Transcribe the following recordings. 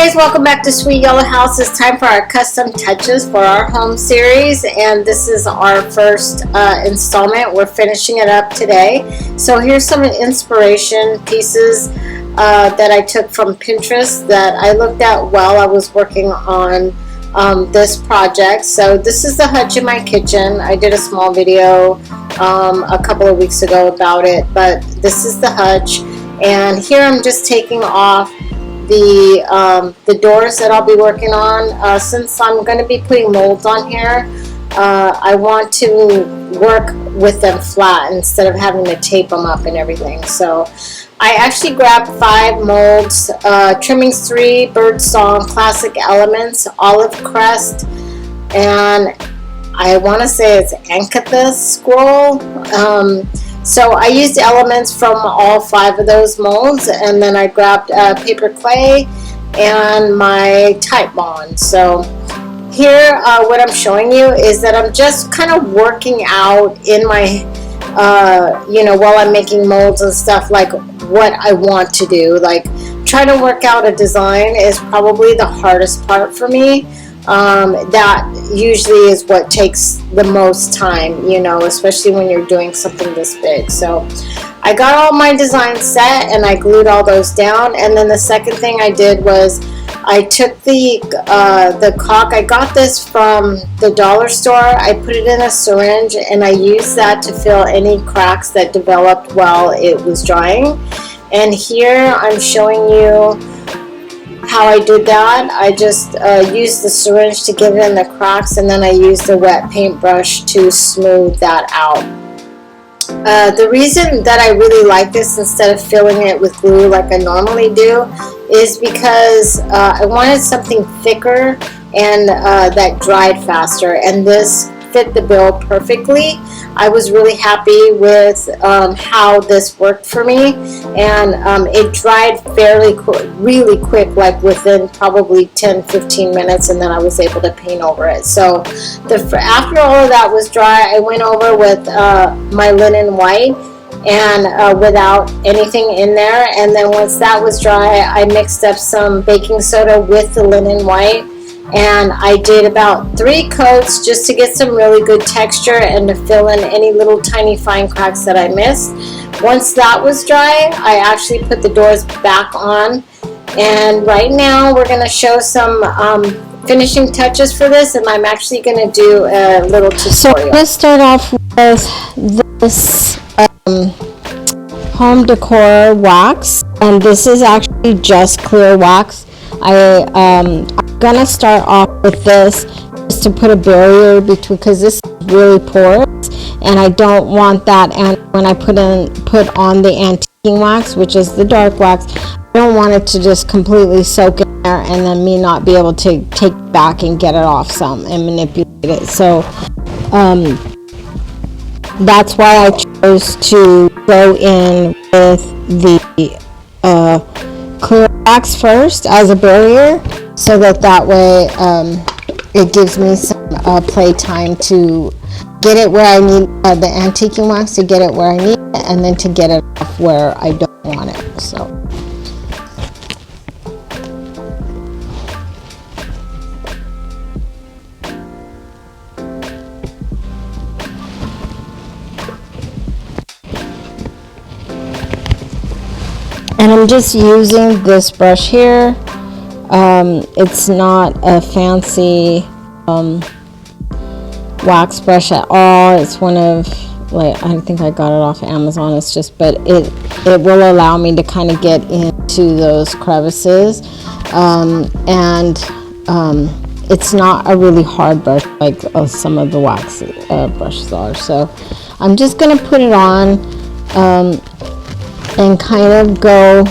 guys, welcome back to Sweet Yellow House. It's time for our custom touches for our home series, and this is our first installment. We're finishing it up today. So here's some inspiration pieces that I took from Pinterest that I looked at while I was working on this project. So this is the hutch in my kitchen. I did a small video a couple of weeks ago about it, but this is the hutch, and here I'm just taking off the doors that I'll be working on. Since I'm going to be putting molds on here, I want to work with them flat instead of having to tape them up and everything. So I actually grabbed 5 molds, trimmings 3, birdsong, classic elements, olive crest, and I want to say it's ancanthus scroll. So I used elements from all 5 of those molds, and then I grabbed paperclay and my type bond. So here what I'm showing you is that I'm just kind of working out in my while I'm making molds and stuff, like what I want to do. Like trying to work out a design is probably the hardest part for me. That usually is what takes the most time, especially when you're doing something this big. So I got all my designs set and I glued all those down, and then the second thing I did was I took the caulk. I got this from the dollar store. I put it in a syringe and I used that to fill any cracks that developed while it was drying. And here I'm showing you how I did that. I just used the syringe to get it in the cracks, and then I used a wet paintbrush to smooth that out. The reason that I really like this instead of filling it with glue like I normally do is because I wanted something thicker and that dried faster, and this fit the bill perfectly. I was really happy with how this worked for me, and it dried really quick, like within probably 10-15 minutes, and then I was able to paint over it. So after all of that was dry, I went over with my linen white and without anything in there, and then once that was dry, I mixed up some baking soda with the linen white, and I did about 3 coats just to get some really good texture and to fill in any little tiny fine cracks that I missed. Once that was dry, I actually put the doors back on, and right now we're going to show some finishing touches for this, and I'm actually going to do a little tutorial. So let's start off with this home decor wax, and this is actually just clear wax. I'm gonna start off with this just to put a barrier between, because this is really porous and I don't want that. And when I put on the antiquing wax, which is the dark wax, I don't want it to just completely soak in there and then me not be able to take it back and get it off some and manipulate it. So that's why I chose to go in with the clear wax first as a barrier, so that way it gives me some play time to get it where I need the antiquing wax, to get it where I need it, and then to get it off where I don't want it. So and I'm just using this brush here. It's not a fancy wax brush at all. It's one of, like, I think I got it off Amazon. It's just, but it will allow me to kind of get into those crevices, and it's not a really hard brush like some of the wax brushes are. So I'm just gonna put it on and kind of go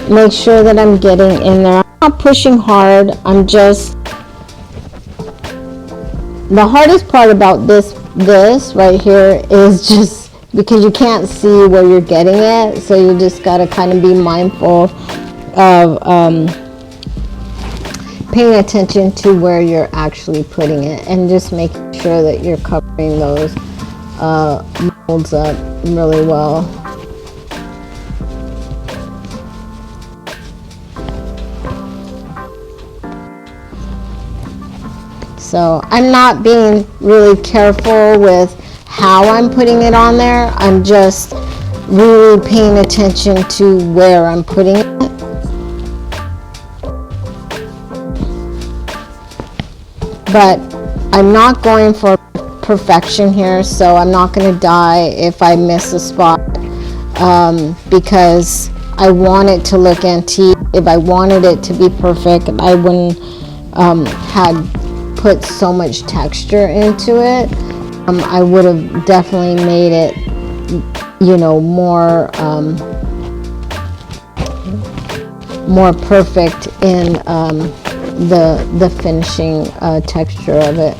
make sure that I'm getting in there. I'm not pushing hard. I'm just, the hardest part about this right here is just because you can't see where you're getting it, so you just got to kind of be mindful of paying attention to where you're actually putting it, and just making sure that you're covering those molds up really well. So I'm not being really careful with how I'm putting it on there. I'm just really paying attention to where I'm putting it. But I'm not going for perfection here, so I'm not going to die if I miss a spot, because I want it to look antique. If I wanted it to be perfect, I wouldn't had put so much texture into it. I would have definitely made it, you know, more perfect in the finishing texture of it.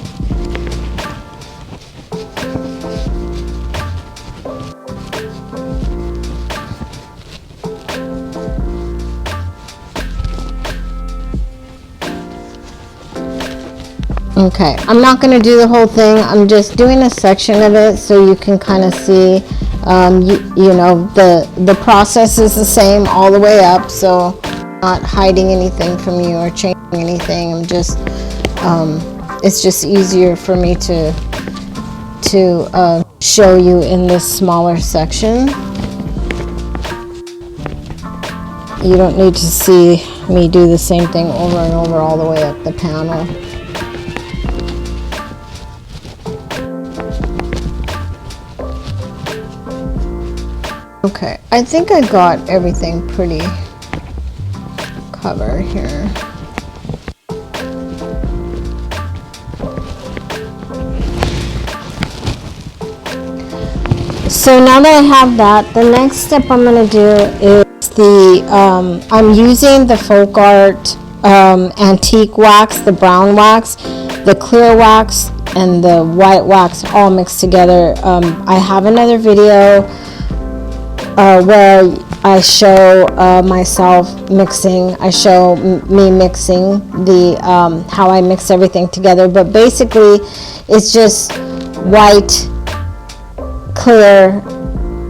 Okay, I'm not going to do the whole thing. I'm just doing a section of it so you can kind of see, you know, the process is the same all the way up, so I'm not hiding anything from you or changing anything. I'm just, it's just easier for me to show you in this smaller section. You don't need to see me do the same thing over and over all the way up the panel. Okay, I think I got everything pretty covered here. So now that I have that, the next step I'm going to do is I'm using the folk art antique wax, the brown wax, the clear wax, and the white wax all mixed together. I have another video where I show myself mixing. I show me mixing the how I mix everything together. But basically, it's just white, clear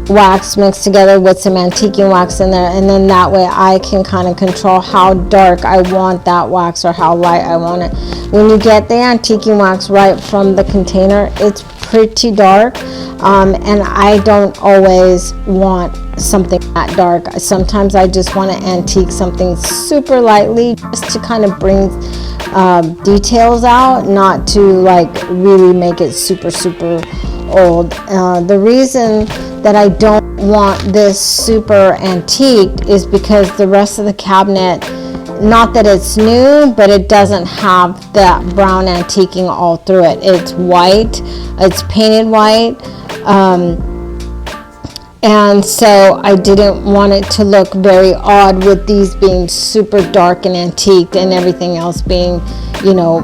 wax mixed together with some antiquing wax in there, and then that way I can kind of control how dark I want that wax or how light I want it. When you get the antiquing wax right from the container, it's pretty dark, and I don't always want something that dark. Sometimes I just want to antique something super lightly just to kind of bring details out, not to like really make it super old. The reason that I don't want this super antique is because the rest of the cabinet, not that it's new, but it doesn't have that brown antiquing all through it. It's white, it's painted white, and so I didn't want it to look very odd with these being super dark and antiqued and everything else being, you know,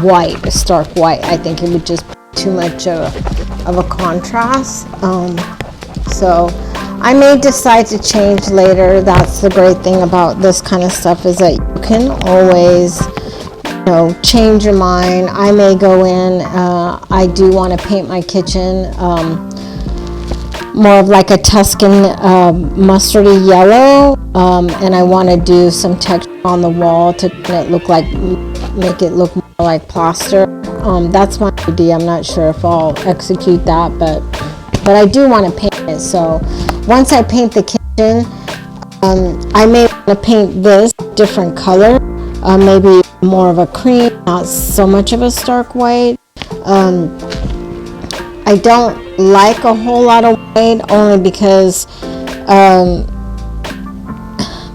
white, stark white. I think it would just be too much of a contrast. So I may decide to change later. That's the great thing about this kind of stuff, is that you can always, you know, change your mind. I may go in, I do want to paint my kitchen more of like a Tuscan mustardy yellow, and I want to do some texture on the wall to make it look more like plaster. That's my idea. I'm not sure if I'll execute that, but I do want to paint it. So once I paint the kitchen, I may want to paint this different color, maybe more of a cream, not so much of a stark white. I don't like a whole lot of white, only because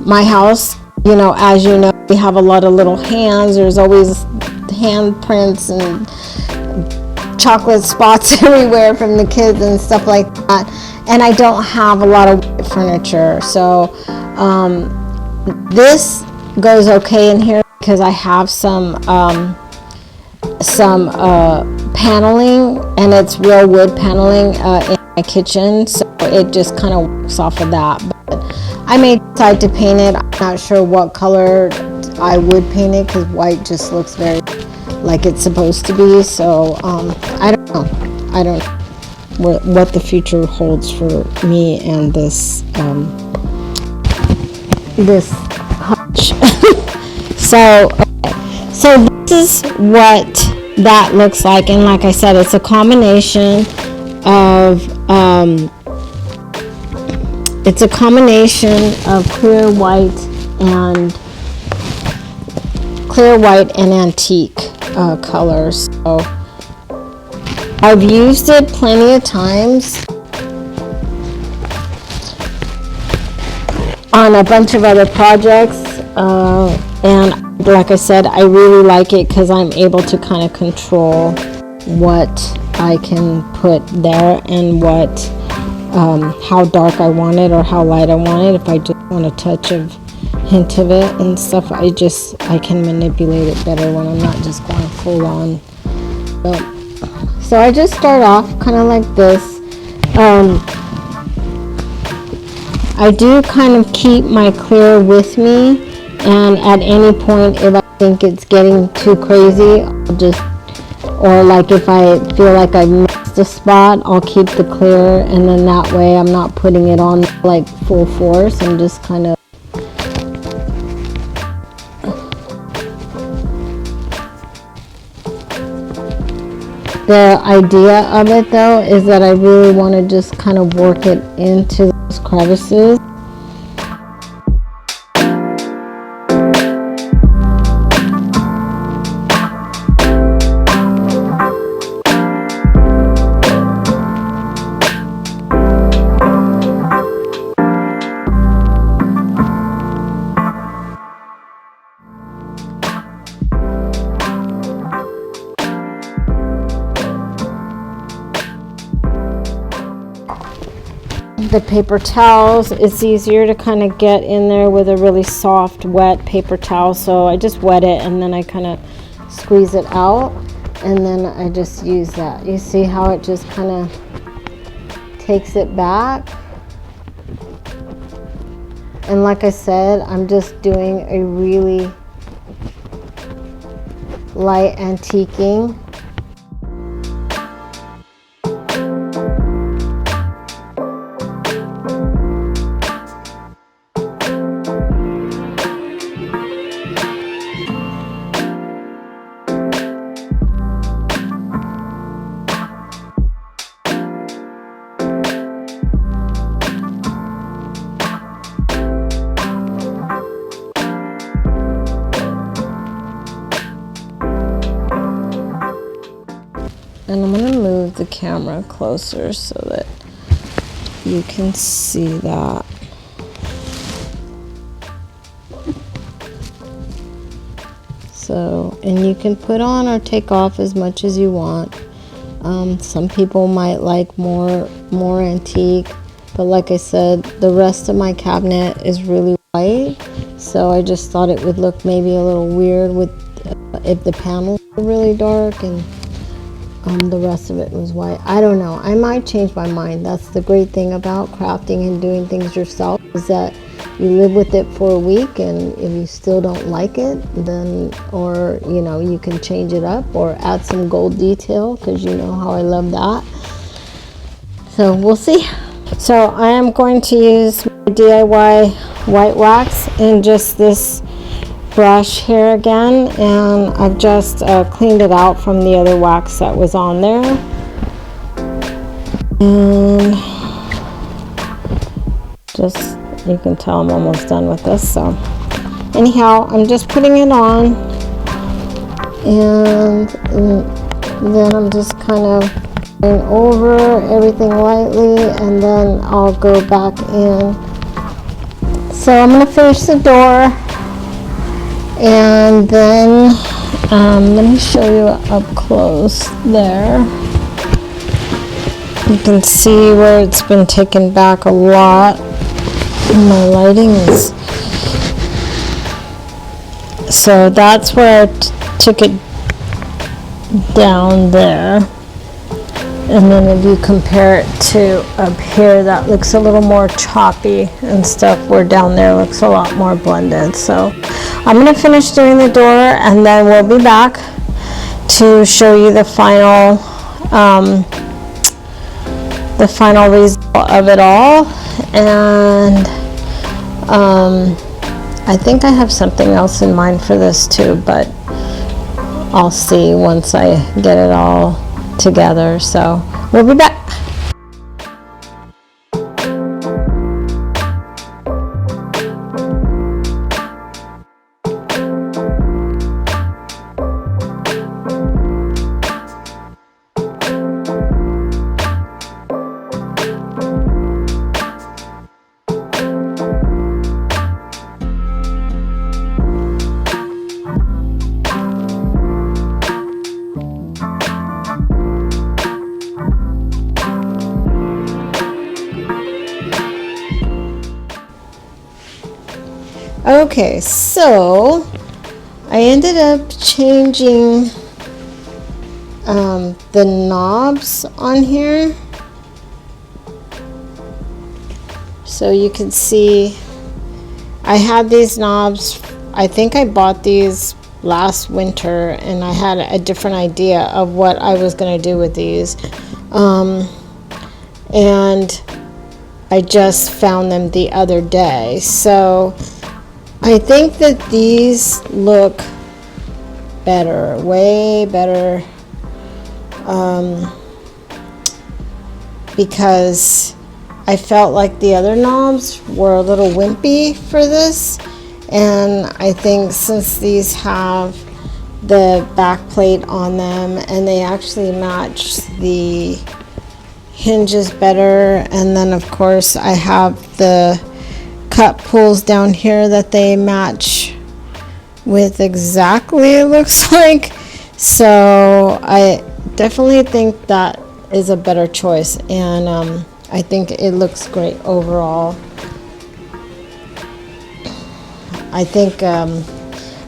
my house, you know, as you know, we have a lot of little hands. There's always handprints and chocolate spots everywhere from the kids and stuff like that, and I don't have a lot of white furniture. So this goes okay in here because I have some paneling, and it's real wood paneling in my kitchen, so it just kind of works off of that. But I may decide to paint it. I'm not sure what color I would paint it, because white just looks very like it's supposed to be. So I don't know what the future holds for me and this hutch. So this is what that looks like, and like I said, it's a combination of clear white and antique colors. So I've used it plenty of times on a bunch of other projects, and like I said, I really like it because I'm able to kind of control what I can put there and what how dark I want it or how light I want it. If I just want a touch of hint of it and stuff, I can manipulate it better when I'm not just going full on. So I just start off kind of like this. I do kind of keep my clear with me, and at any point if I think it's getting too crazy, or like if I feel like I've missed a spot, I'll keep the clear, and then that way I'm not putting it on like full force. I'm just kind of the idea of it though is that I really want to just kind of work it into those crevices. The paper towels, it's easier to kind of get in there with a really soft wet paper towel, so I just wet it and then I kind of squeeze it out, and then I just use that. You see how it just kind of takes it back, and like I said, I'm just doing a really light antiquing. And I'm going to move the camera closer so that you can see that. So, and you can put on or take off as much as you want. Some people might like more antique, but like I said, the rest of my cabinet is really white, so I just thought it would look maybe a little weird with if the panels were really dark and the rest of it was white. I don't know, I might change my mind. That's the great thing about crafting and doing things yourself, is that you live with it for a week, and if you still don't like it, then, or you know, you can change it up or add some gold detail, because you know how I love that. So we'll see. So I am going to use my DIY white wax in just this brush here again, and I've just cleaned it out from the other wax that was on there, and just, you can tell I'm almost done with this. So anyhow, I'm just putting it on, and then I'm just kind of going over everything lightly, and then I'll go back in. So I'm going to finish the door, and then let me show you up close there. You can see where it's been taken back a lot. My lighting is, so that's where I took it down there, and then if you compare it to up here, that looks a little more choppy and stuff, where down there looks a lot more blended. So I'm going to finish doing the door, and then we'll be back to show you the final result of it all. And I think I have something else in mind for this too, but I'll see once I get it all together. So we'll be back. Okay, so I ended up changing the knobs on here, so you can see I had these knobs. I think I bought these last winter, and I had a different idea of what I was going to do with these, and I just found them the other day. So I think that these look better, way better, because I felt like the other knobs were a little wimpy for this, and I think since these have the back plate on them and they actually match the hinges better, and then of course I have the cut pulls down here that they match with exactly, it looks like. So I definitely think that is a better choice, and I think it looks great overall. I think I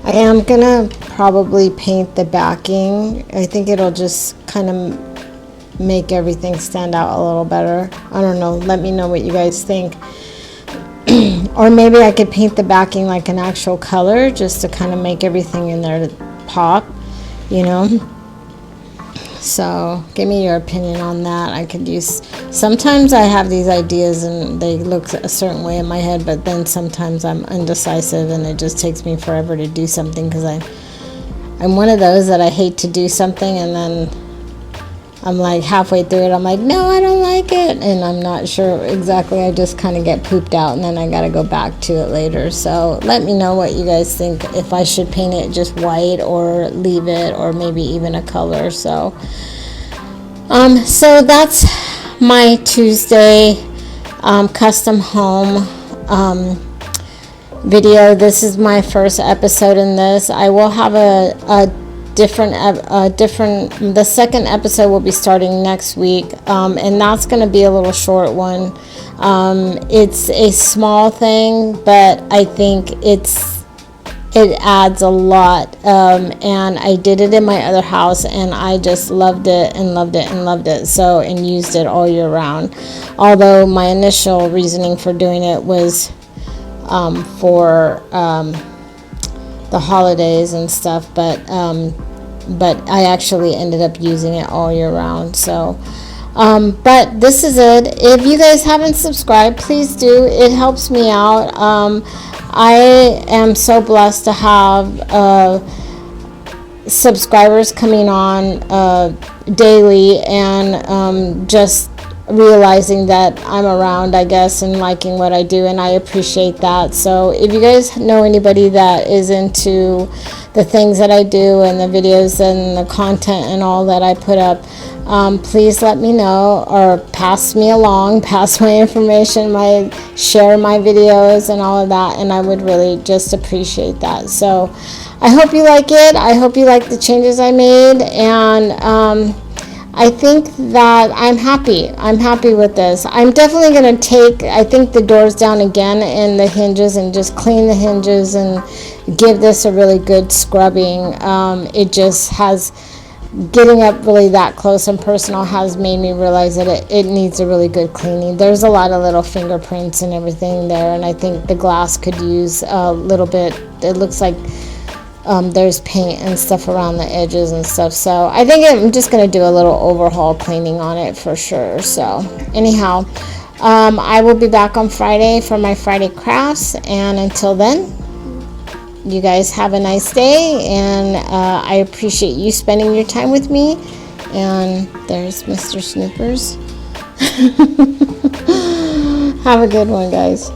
am gonna probably paint the backing. I think it'll just kind of make everything stand out a little better. I don't know, let me know what you guys think. Or maybe I could paint the backing like an actual color, just to kind of make everything in there to pop, you know. So give me your opinion on that. I could use, sometimes I have these ideas and they look a certain way in my head, but then sometimes I'm indecisive and it just takes me forever to do something, because I'm one of those that I hate to do something and then I'm like halfway through it, I'm like, no, I don't like it, and I'm not sure exactly. I just kind of get pooped out, and then I got to go back to it later. So let me know what you guys think, if I should paint it just white or leave it, or maybe even a color. So so that's my Tuesday custom home video. This is my first episode in this. I will have a different the second episode will be starting next week, and that's going to be a little short one. It's a small thing, but I think it adds a lot, and I did it in my other house and I just loved it and loved it and loved it, so, and used it all year round. Although my initial reasoning for doing it was for the holidays and stuff, but I actually ended up using it all year round. So but this is it. If you guys haven't subscribed, please do. It helps me out. I am so blessed to have subscribers coming on daily, and just realizing that I'm around, I guess, and liking what I do, and I appreciate that. So if you guys know anybody that is into the things that I do and the videos and the content and all that I put up, please let me know, or pass me along, pass my information, share my videos and all of that, and I would really just appreciate that. So I hope you like it. I hope you like the changes I made, and I think that I'm happy with this. I'm definitely going to take, I think, the doors down again and the hinges, and just clean the hinges and give this a really good scrubbing. It just has, getting up really that close and personal has made me realize that it needs a really good cleaning. There's a lot of little fingerprints and everything there, and I think the glass could use a little bit. It looks like there's paint and stuff around the edges and stuff, so I think I'm just going to do a little overhaul cleaning on it for sure. So anyhow, I will be back on Friday for my Friday crafts, and until then, You guys have a nice day, and I appreciate you spending your time with me. And there's Mr. Snoopers. Have a good one, guys.